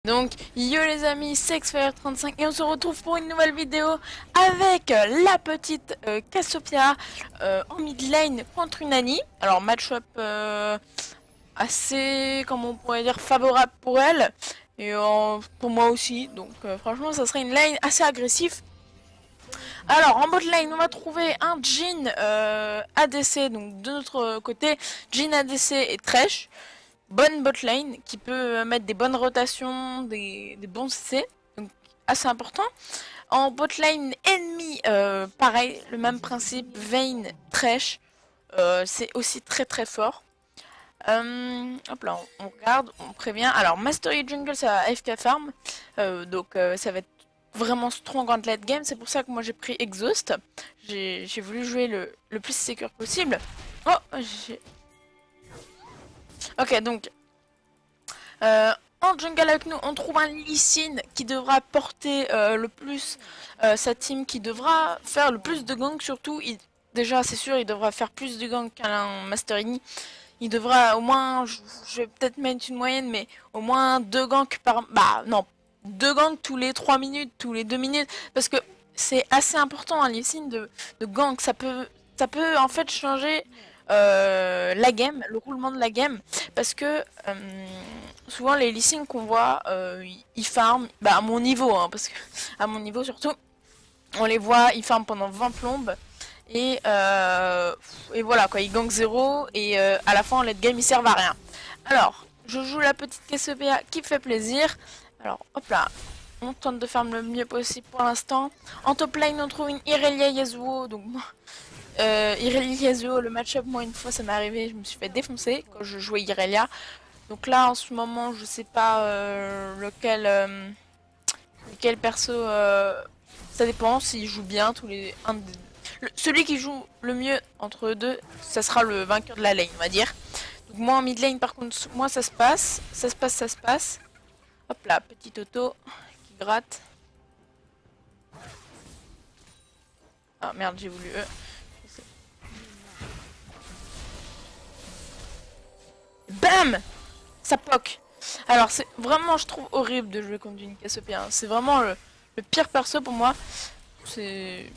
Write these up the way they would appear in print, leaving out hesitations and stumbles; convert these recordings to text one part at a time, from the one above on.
Donc, yo les amis, c'est Xfire35 et on se retrouve pour une nouvelle vidéo avec la petite Cassiopeia en mid lane contre une Annie. Alors, match-up assez, comment on pourrait dire, favorable pour elle et pour moi aussi. Donc, franchement, ça serait une lane assez agressive. Alors, en bot lane, on va trouver un Jhin ADC, donc de notre côté, Jhin ADC et Thresh. Bonne bot lane qui peut mettre des bonnes rotations, des bons CC, donc assez important. En bot lane ennemi, pareil, le même principe, Vayne, Thresh, c'est aussi très très fort. Hop là, on regarde, on prévient. Alors, Mastery Jungle, ça va AFK Farm, donc ça va être vraiment strong en late game. C'est pour ça que moi j'ai pris Exhaust. J'ai voulu jouer le plus secure possible. Oh, j'ai... Ok, donc en jungle avec nous, on trouve un Lee Sin qui devra porter le plus sa team, qui devra faire le plus de gank surtout. Déjà, c'est sûr, il devra faire plus de gank qu'un Master Yi. Il devra au moins, je vais peut-être mettre une moyenne, mais au moins 2 ganks par... Bah non, 2 ganks tous les 3 minutes, tous les 2 minutes. Parce que c'est assez important un Lee Sin de gank. Ça peut en fait changer la game, le roulement de la game. Parce que souvent les listings qu'on voit, ils farment, bah à mon niveau, hein, parce que à mon niveau surtout, on les voit, ils farment pendant 20 plombes. Et voilà quoi, ils gagnent 0 et à la fin en late game ils servent à rien. Alors, je joue la petite Cassiopeia qui fait plaisir. Alors, hop là, on tente de farm le mieux possible pour l'instant. En top lane on trouve une Irelia Yasuo, donc moi... Irelia Yasuo, le match-up, moi une fois ça m'est arrivé, je me suis fait défoncer quand je jouais Irelia. Donc là en ce moment je sais pas lequel perso, ça dépend s'il joue bien tous les celui qui joue le mieux entre eux deux, ça sera le vainqueur de la lane on va dire. Donc moi en mid lane par contre, moi ça se passe, ça se passe. Hop là, petit auto qui gratte. Ah merde, j'ai voulu BAM, ça poque. Alors c'est vraiment, je trouve horrible de jouer contre une Cassiopeia, hein. C'est vraiment le pire perso pour moi. C'est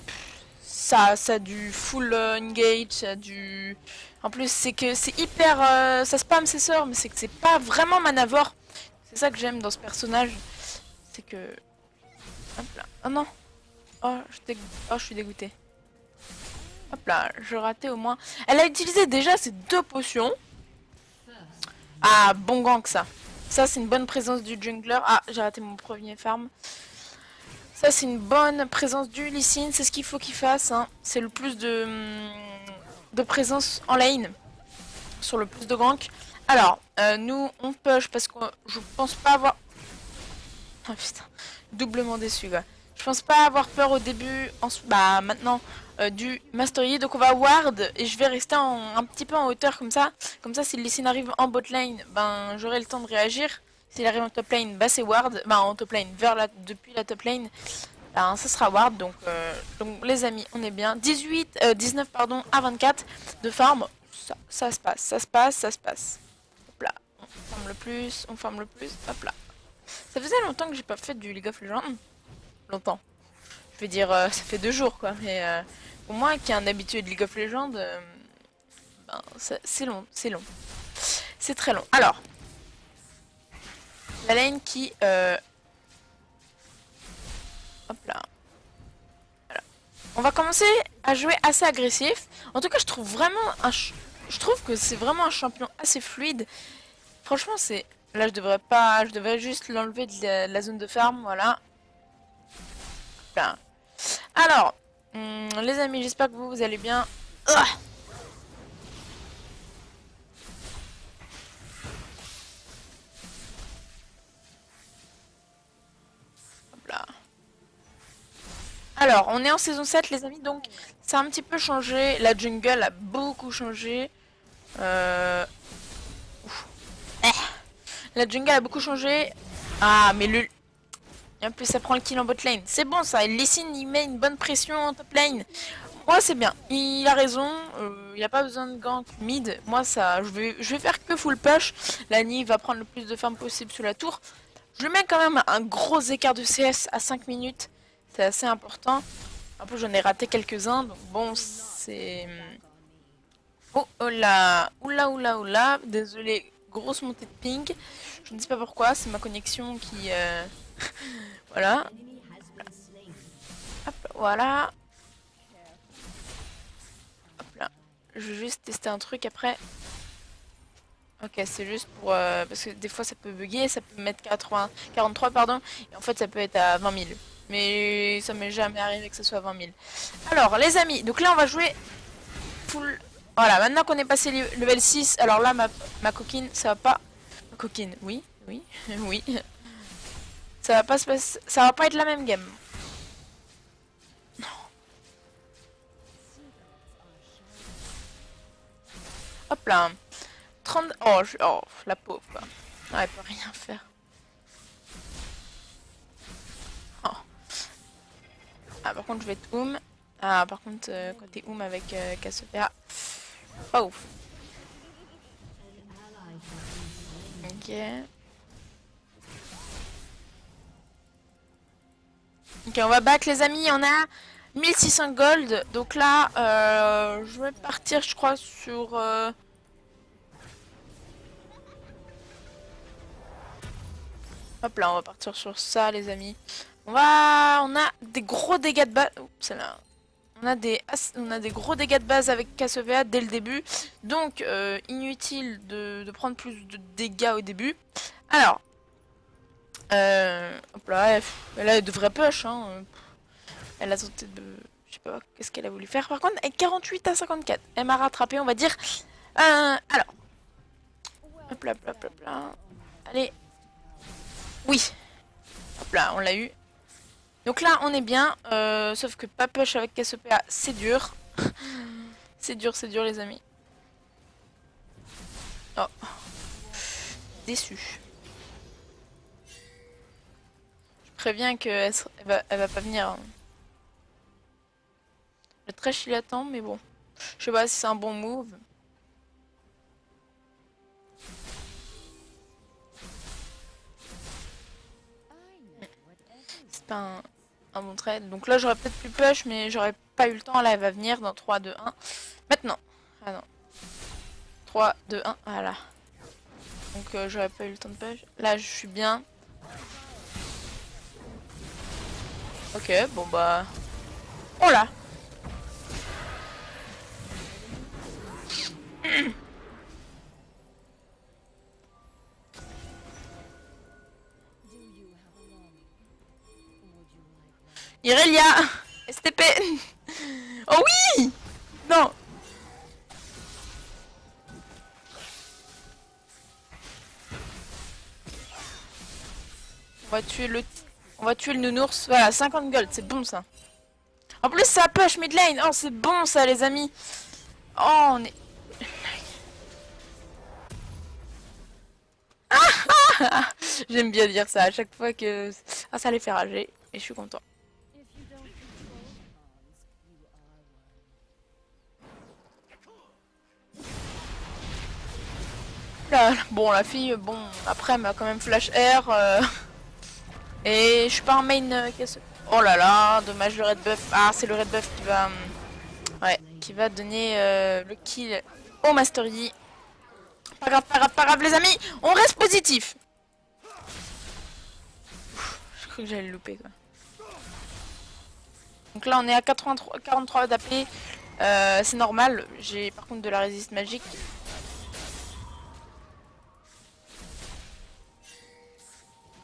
ça a du full engage, ça a du... En plus c'est que c'est hyper... ça spam ses sorts, mais c'est que c'est pas vraiment manavore. C'est ça que j'aime dans ce personnage. C'est que... Hop là. Oh non. Oh, je suis dégoûté. Hop là, je ratais au moins. Elle a utilisé déjà ses 2 potions. Ah, bon gank ça. Ça c'est une bonne présence du jungler. Ah, j'ai raté mon premier farm. Ça c'est une bonne présence du Lee Sin, c'est ce qu'il faut qu'il fasse, hein. C'est le plus de présence en lane, sur le plus de gank. Alors, nous on push parce que je pense pas avoir... Ah putain, doublement déçu quoi. Je pense pas avoir peur au début, bah maintenant, du Master Yi. Donc on va ward et je vais rester un petit peu en hauteur comme ça. Comme ça si le Lee Sin arrive en bot lane, ben j'aurai le temps de réagir. S'il arrive en top lane, bah c'est ward. Bah en top lane, depuis la top lane, ben, ça sera ward. Donc les amis, on est bien. 19 pardon, à 24 de farm. Ça se passe, ça se passe, ça se passe. Hop là, on farm le plus, on farm le plus. Hop là. Ça faisait longtemps que j'ai pas fait du League of Legends. Longtemps. Je veux dire, ça fait 2 jours quoi. Mais pour moi qui est un habitué de League of Legends, ben, c'est long, c'est long. C'est très long. Alors, la lane qui... hop là. Voilà. On va commencer à jouer assez agressif. En tout cas, je trouve vraiment je trouve que c'est vraiment un champion assez fluide. Franchement, c'est... Là, je devrais pas... Je devrais juste l'enlever de la zone de farm, voilà. Là. Alors, les amis, j'espère que vous allez bien. Ah, hop là. Alors, on est en saison 7, les amis, donc ça a un petit peu changé. La jungle a beaucoup changé. Ouf. La jungle a beaucoup changé. Ah, mais le... Et en plus, ça prend le kill en bot lane. C'est bon, ça. Lee Sin, il met une bonne pression en top lane. Moi, c'est bien. Il a raison. Il a pas besoin de gank mid. Moi, ça, je vais faire que full push. Lani va prendre le plus de farm possible sous la tour. Je lui mets quand même un gros écart de CS à 5 minutes. C'est assez important. Un peu, j'en ai raté quelques-uns. Donc bon, c'est... Oh, oh là. Oula, oula, oula. Désolé, grosse montée de ping. Je ne sais pas pourquoi, c'est ma connexion qui... Voilà. Hop, voilà. Hop là. Je vais juste tester un truc après. Ok, c'est juste pour... parce que des fois ça peut bugger, ça peut mettre 43 pardon, et en fait ça peut être à 20 000. Mais ça m'est jamais arrivé que ce soit à 20 000. Alors les amis, donc là on va jouer full... Voilà, maintenant qu'on est passé level 6, alors là ma coquine, ça va pas... Ma coquine, oui, oui, oui. Ça va pas se passer... Ça va pas être la même game. Hop là. 30... Oh, oh la pauvre quoi. Non, elle peut rien faire. Oh. Ah, par contre, je vais être Oum. Ah, par contre, quand t'es Oum avec Cassiopeia, pas ouf. Ok. Ok, on va back les amis. On a 1600 gold. Donc là, je vais partir, je crois, sur... Hop là, on va partir sur ça, les amis. On a des gros dégâts de base. Oups, là. On a des gros dégâts de base avec Cassiopeia dès le début. Donc, inutile de prendre plus de dégâts au début. Alors, hop là, elle devrait push, hein. Elle a tenté de... Je sais pas, qu'est-ce qu'elle a voulu faire. Par contre, elle est 48 à 54. Elle m'a rattrapé, on va dire. Alors. Hop là, hop là, hop là, hop là. Allez. Oui. Hop là, on l'a eu. Donc là, on est bien. Sauf que pas push avec Cassiopeia, c'est dur. C'est dur, les amis. Oh. Déçu. Je préviens qu'elle elle va pas venir. Hein. Le trash il attend, mais bon. Je sais pas si c'est un bon move. C'est pas un bon trade. Donc là j'aurais peut-être pu push, mais j'aurais pas eu le temps. Là elle va venir dans 3, 2, 1. Maintenant. Ah non. 3, 2, 1. Voilà. Donc j'aurais pas eu le temps de push. Là je suis bien. Ok, bon bah... Oh là. Irelia STP. Oh oui. Non. On va tuer le nounours. Voilà, 50 gold, c'est bon ça. En plus ça push mid lane. Oh c'est bon ça les amis. Oh on est... J'aime bien dire ça à chaque fois que... Ah ça les fait rager. Et je suis content. Là, bon la fille, bon après elle m'a quand même flash air. Et je suis pas un main Oh là là, dommage le red buff. Ah c'est le red buff qui va... Ouais, qui va donner le kill au Master Yi. Pas grave, pas grave, pas grave les amis, on reste positif. Je crois que j'allais le louper quoi. Donc là on est à 83, 43 d'AP. C'est normal, j'ai par contre de la résiste magique.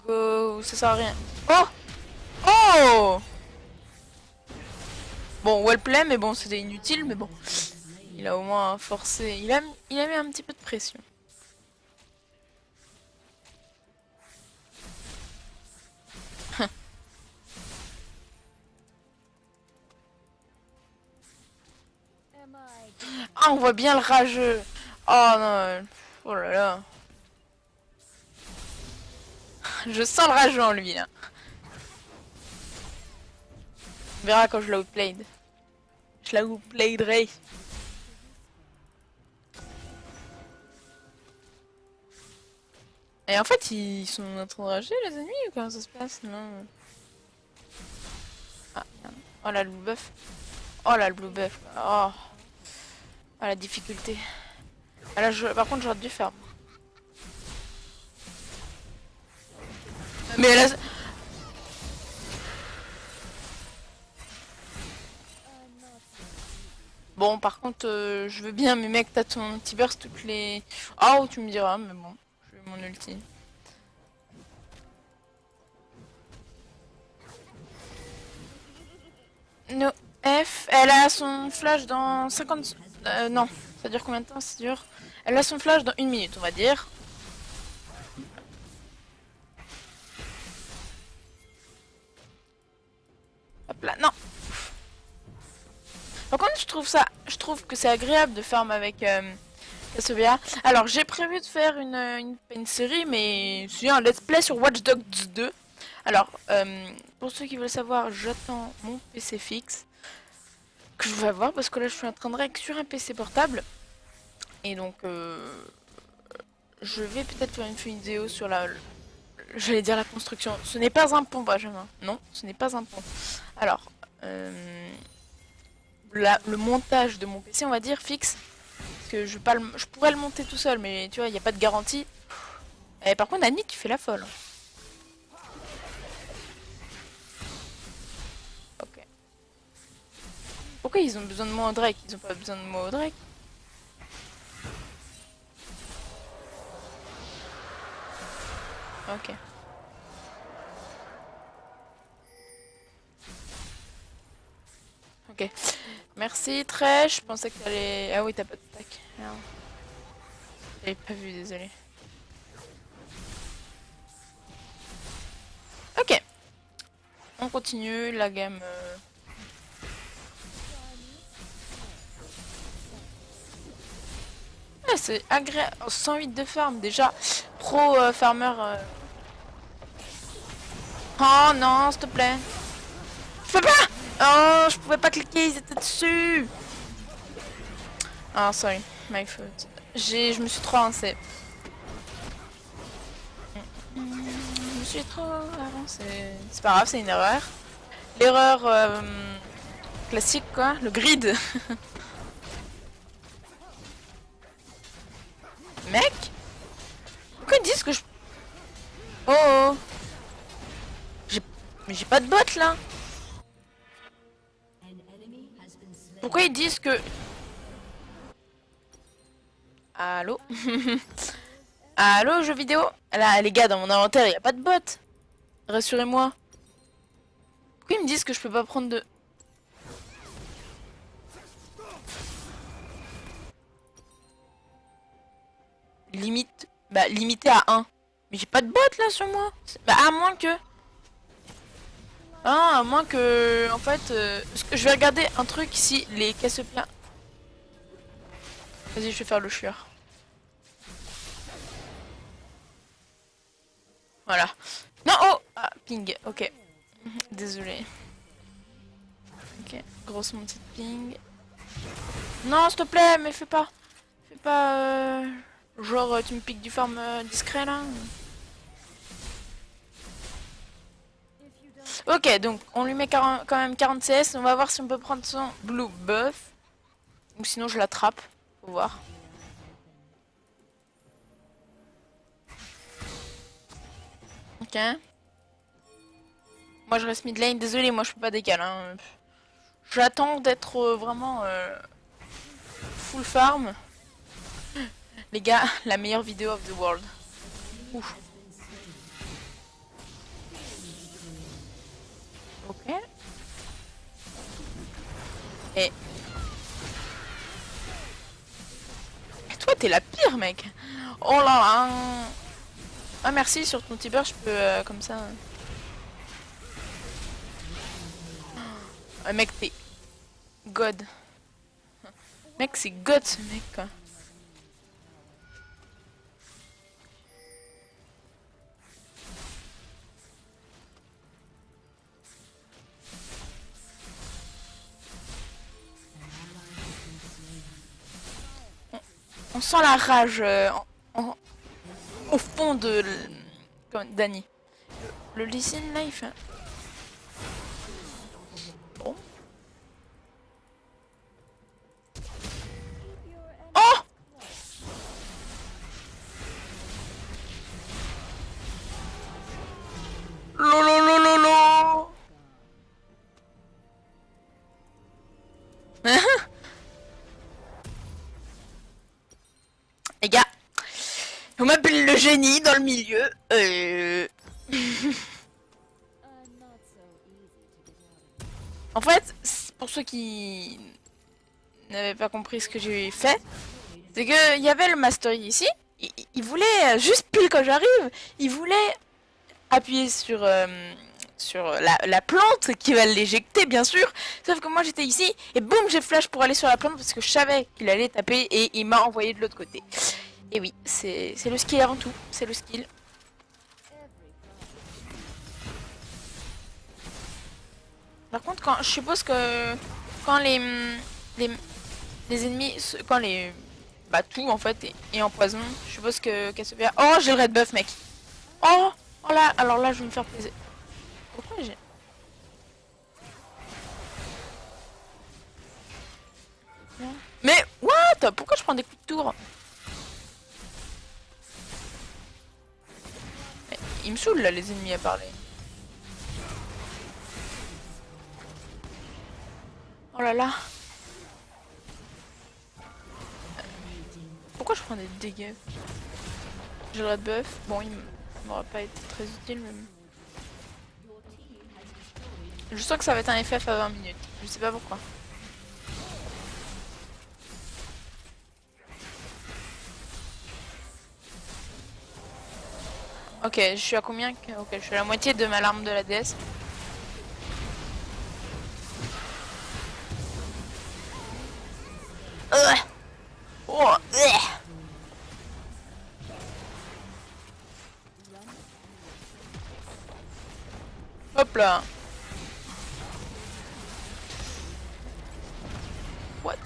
Go, ça sert à rien. Oh. Oh. Bon, well play, mais bon, c'était inutile, mais bon. Il a au moins forcé, il a mis un petit peu de pression. Ah, on voit bien le rageux. Oh non, oh là là. Je sens le rageux en lui là. On verra quand je la outplayed. Je la outplayedrai. Et en fait, ils sont en train de rager les ennemis ou comment ça se passe? Non. Ah, merde. Oh là, le blue buff. Oh là, le blue buff. Oh, ah, la difficulté. Ah là, par contre, j'aurais dû faire. Mais là. Bon, par contre, je veux bien, mais mec, t'as ton petit burst toutes les. Oh, tu me diras, mais bon, je vais mon ulti. No F, elle a son flash dans 50... non, ça dure combien de temps? Ça dure... Elle a son flash dans 1 minute, on va dire. Hop là, non. Par contre, je trouve que c'est agréable de farm avec Castlevania. Alors, j'ai prévu de faire une série, mais c'est un let's play sur Watch Dogs 2. Alors, pour ceux qui veulent savoir, j'attends mon PC fixe que je vais avoir parce que là, je suis en train de règle sur un PC portable. Et donc, je vais peut-être faire une vidéo sur la... J'allais dire la construction. Ce n'est pas un pont, Benjamin. Non, ce n'est pas un pont. Alors, le montage de mon PC, on va dire, fixe. Parce que je pourrais le monter tout seul, mais tu vois, il n'y a pas de garantie. Et par contre, Annie, tu fais la folle. Ok. Pourquoi ils ont besoin de moi au Drake? Ils ont pas besoin de moi au Drake. Ok. Ok. Merci, Trèche. Je pensais que t'allais... Ah oui, t'as pas de stack. Merde. J'avais pas vu, désolé. Ok. On continue la game. Ah, c'est agréable. Oh, 108 de farm déjà. Pro farmer. Oh non, s'il te plaît. Je peux pas. Oh, je pouvais pas cliquer, ils étaient dessus. Ah, sorry, my fault. Je me suis trop avancée. Je me suis trop avancée. C'est pas grave, c'est une erreur. L'erreur classique, quoi. Le grid. Mec, pourquoi ils disent que je... Oh, oh. Mais j'ai pas de bot, là. Pourquoi ils disent que... Allô. Allô, jeu vidéo. Là, les gars, dans mon inventaire, il y a pas de bot. Rassurez-moi. Pourquoi ils me disent que je peux pas prendre de... Limite... Bah, limité à 1. Mais j'ai pas de bot, là, sur moi. Bah, à moins que... Ah, à moins que... En fait... je vais regarder un truc si les casse-pleins... Vas-y, je vais faire le chieur. Voilà. Non, oh. Ah, ping, ok. Désolé. Ok, grosse montée de ping. Non, s'il te plaît, mais fais pas. Fais pas... genre, tu me piques du farm discret, là. Ok, donc, on lui met quand même 40 CS. On va voir si on peut prendre son blue buff. Ou sinon, je l'attrape. Faut voir. Ok. Moi, je reste mid lane. Désolé, moi, je peux pas décaler. Hein. J'attends d'être vraiment full farm. Les gars, la meilleure vidéo of the world. Ouf. Ok. Et... toi, t'es la pire, mec. Oh là là. Ah, merci, sur ton petit beurre, je peux comme ça. Ah, mec, t'es God. Mec, c'est God, ce mec, quoi. On sent la rage. au fond de Dany. Le Lee Sin là il fait... Bon. Oh Lololololo. Les gars, on m'appelle le génie dans le milieu. En fait, pour ceux qui n'avaient pas compris ce que j'ai fait, c'est que il y avait le Mastery ici. Il voulait juste pile quand j'arrive, il voulait appuyer sur la plante qui va l'éjecter bien sûr. Sauf que moi j'étais ici et boum j'ai flash pour aller sur la plante parce que je savais qu'il allait taper et il m'a envoyé de l'autre côté. Et oui, c'est le skill avant tout, c'est le skill. Par contre, quand je suppose que quand les, les ennemis, quand les bah tout en fait est en poison, je suppose que Cassiopeia. Oh j'ai le red buff mec. Oh, oh là, alors là je vais me faire plaisir. Pourquoi j'ai... Mais what? Pourquoi je prends des coups de tour? Mais, il me saoule là les ennemis à parler. Oh là là. Pourquoi je prends des dégâts? J'ai le red buff. Bon, il m'aura pas été très utile, mais... Je sens que ça va être un FF à 20 minutes. Je sais pas pourquoi. Ok, je suis à combien? Ok, je suis à la moitié de ma larme de la déesse. Oh, hop là. What?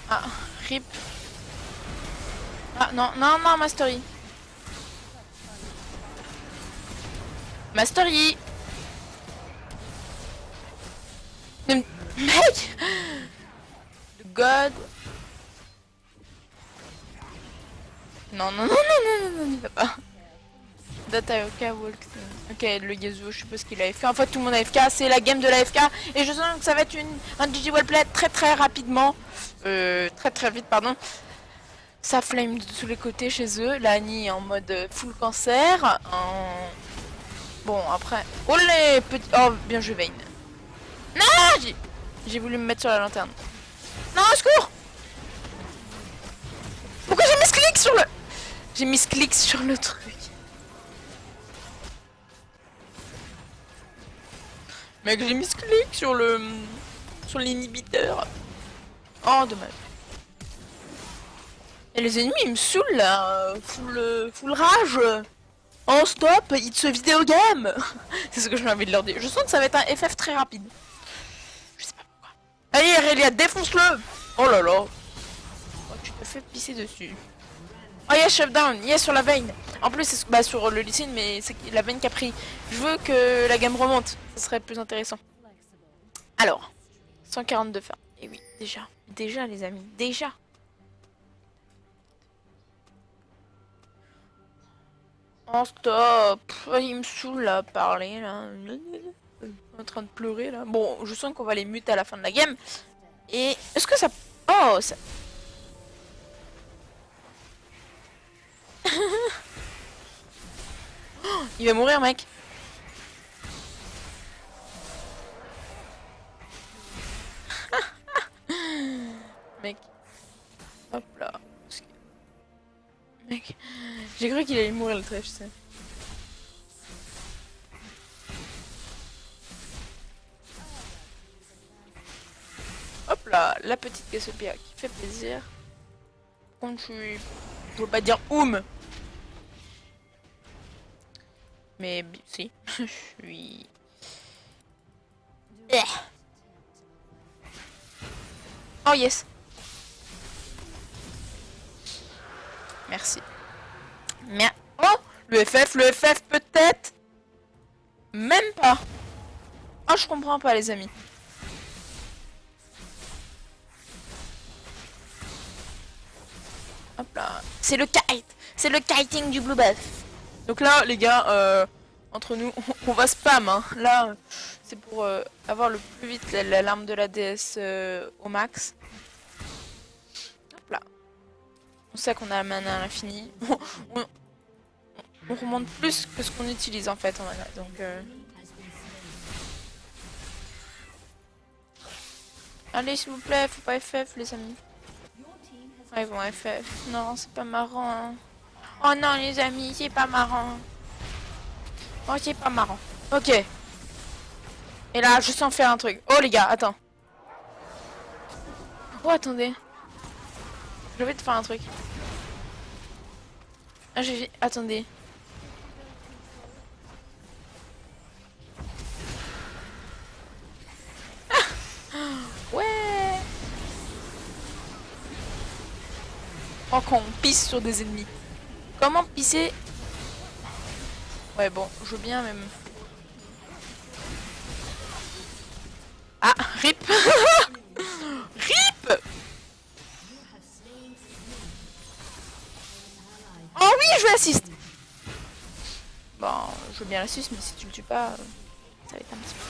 Ah, rip. Ah non, non, non, Mastery. Mastery. Mec. God. Non, non, non, non, non, non, non, il va pas. Dataoka Walk. Ok, le Yasuo, je suppose qu'il a AFK. En fait, tout le monde a AFK, c'est la game de la AFK. Et je sens que ça va être un GG Wellplay très très rapidement. Très très vite, pardon. Ça flame de tous les côtés chez eux. La Annie en mode full cancer. Bon, après. Oh les petits. Oh, bien joué, Vayne. Non, j'ai voulu me mettre sur la lanterne. Non, au secours! Pourquoi j'ai mis ce clic sur le. J'ai mis ce clic sur le truc. Mec, j'ai mis ce clic sur le. Sur l'inhibiteur. Oh, dommage. Et les ennemis, ils me saoulent là. Full rage. Oh, stop, it's a video game. C'est ce que j'ai envie de leur dire. Je sens que ça va être un FF très rapide. Je sais pas pourquoi. Allez, Aurélia, défonce-le. Oh là là. Oh, tu te fais pisser dessus. Oh, yes, shutdown. Yes, sur la veine. En plus, c'est bah, sur le Lee Sin, mais c'est la veine qui a pris. Je veux que la game remonte. Ce serait plus intéressant. Alors, 142 fins. Et oui, déjà. Déjà, les amis. Déjà. Oh, stop. Oh, il me saoule là, parler là. En train de pleurer là. Bon, je sens qu'on va les mute à la fin de la game. Et est-ce que ça... Oh, ça... Oh, il va mourir, mec. Mec. Hop là. Mec. J'ai cru qu'il allait mourir le trèfle, tu sais. Hop là, la petite Cassiopeia qui fait plaisir. Quand je veux pas dire oum. Mais si, je suis... Oh yes. Merci. Mais... Oh, le FF peut-être. Même pas. Oh, je comprends pas, les amis. Hop là. C'est le kite. C'est le kiting du blue buff. Donc là, les gars, entre nous, on va spam. Hein. Là, c'est pour avoir le plus vite l'alarme de la déesse au max. Hop là. On sait qu'on a la mana à l'infini. On remonte plus que ce qu'on utilise en fait en mana. Donc, allez, s'il vous plaît, faut pas FF, les amis. Ah, ils vont FF. Non, c'est pas marrant. Hein. Oh non, les amis, c'est pas marrant. Oh, c'est pas marrant. Ok. Et là, je sens faire un truc. Oh, les gars, attends. Oh, attendez. Je vais te faire un truc. Ah, j'ai... Attendez. Ouais. Oh, quand on pisse sur des ennemis. Comment pisser? Ouais, bon, je veux bien même. Ah, rip. Rip. Oh oui, je vais assist. Bon, je veux bien l'assist, mais si tu le tues pas, ça va être un petit peu...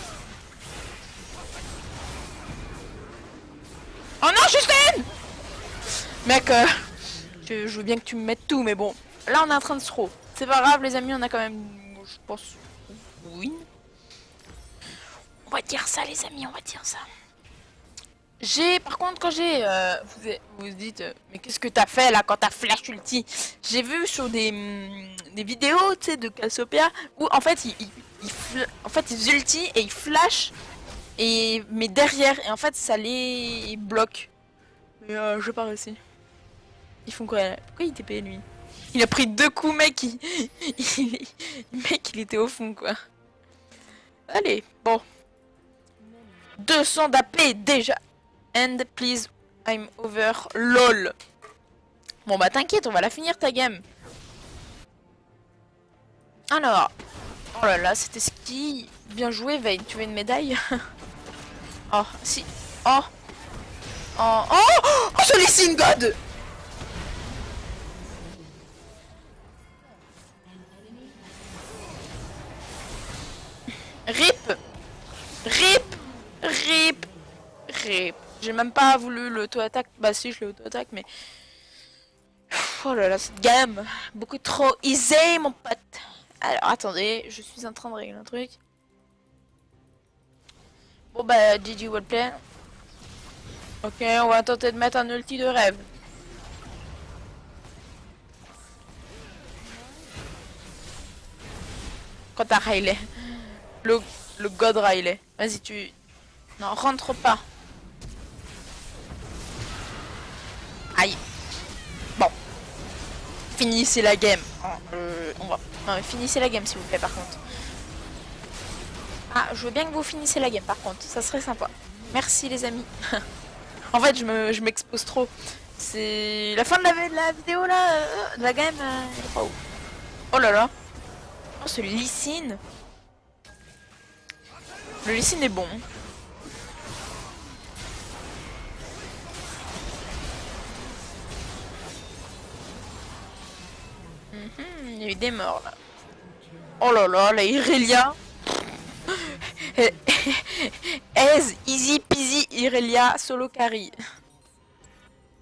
Oh non, Justine. Mec, je veux bien que tu me mettes tout, mais bon. Là, on est en train de throw. C'est pas grave, les amis, on a quand même, je pense, win. On va dire ça, les amis, on va dire ça. Par contre, quand j'ai, vous vous dites, mais qu'est-ce que t'as fait là quand t'as flash ulti? J'ai vu sur des vidéos, tu sais, de Cassiopeia, où en fait, ils ulti et ils flash, mais derrière, et en fait, ça les bloque. Mais j'ai pas réussi. Ils font quoi là? Pourquoi il TP lui? Il a pris 2 coups, mec. Mec, il était au fond, quoi. Allez, bon. 200 d'AP déjà. And please, I'm over. LOL. Bon, bah t'inquiète, on va la finir ta game. Alors. Oh là là, c'était ski. Bien joué, Vayne. Tu veux une médaille? Oh, si. Oh. Oh. Oh, oh, ce Lee God. RIP. RIP. RIP. RIP. J'ai même pas voulu l'auto-attaque. Bah si, je l'ai auto-attaque, mais... Oh là là, cette game. Beaucoup trop easy, mon pote. Alors, attendez, je suis en train de régler un truc. Bon bah, GG Wordplay. Ok, on va tenter de mettre un ulti de rêve. Quand t'as Riley. Le God Riley. Vas-y, tu... Non, rentre pas. Aïe. Bon. Finissez la game. On va... Non, mais finissez la game, s'il vous plaît, par contre. Ah, je veux bien que vous finissez la game, par contre. Ça serait sympa. Merci, les amis. En fait, je m'expose trop. C'est... La fin de la vidéo, là, de la game, elle est pas ouf. Oh là là. Oh, ce Lee Sin. Le Lee Sin est bon. Il y a eu des morts, là. Oh là là, la Irelia. Ez, easy peasy, Irelia, solo carry.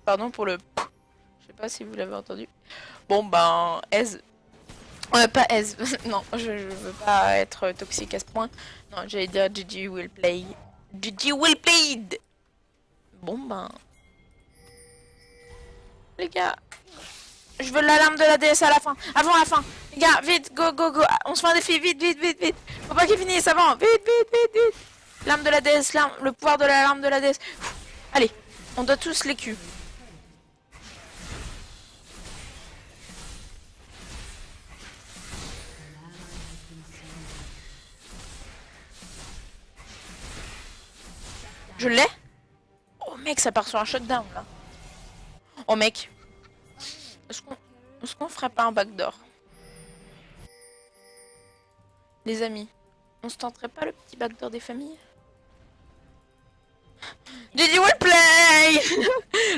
Pardon pour le... Je sais pas si vous l'avez entendu. Bon ben, Ez... pas Ez, non, je veux pas être toxique à ce point. Non, j'allais dire GG will play. GG will played. Bon ben... Les gars... Je veux l'alarme de la DS à la fin. Avant la fin. Les gars, vite, go, go, go. On se fait un défi, vite, vite, vite, vite. Faut pas qu'il finisse avant. Vite, vite, vite, vite. L'arme de la DS, le pouvoir de l'alarme de la DS. Allez, on doit tous les culs. Je l'ai. Oh mec, ça part sur un shutdown là. Oh mec. Est-ce qu'on ferait pas un backdoor? Les amis, on se tenterait pas le petit backdoor des familles? Did you play?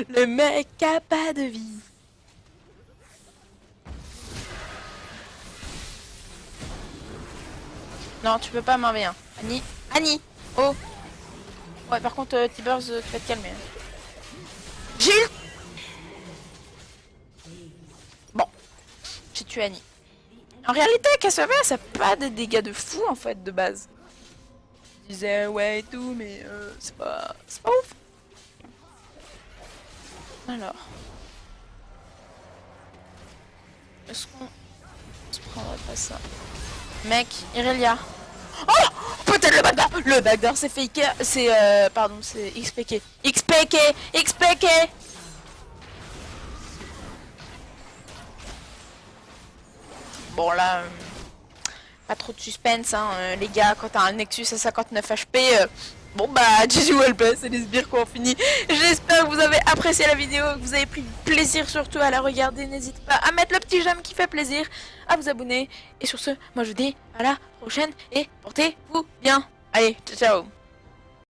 Le mec a pas de vie. Non, tu peux pas m'en hein. Annie, Annie, oh. Ouais, par contre, T-Birds, tu vas te calmer. Gilles. Bon, j'ai tué Annie. En réalité, Cassiopeia, ça n'a pas de dégâts de fou en fait de base. Je disais ouais et tout, mais c'est pas ouf. Alors, est-ce qu'on se prendrait pas ça? Mec, Irelia. Oh, peut-être le backdoor. Le backdoor c'est fake, c'est pardon, c'est XPK. XPK, XPK. Bon là, pas trop de suspense, hein, les gars, quand t'as un Nexus à 59 HP, bon bah, GG Wellplay, c'est les sbires qu'on finit. J'espère que vous avez apprécié la vidéo, que vous avez pris plaisir surtout à la regarder. N'hésitez pas à mettre le petit j'aime qui fait plaisir, à vous abonner. Et sur ce, moi je vous dis à la prochaine et portez-vous bien. Allez, ciao ciao.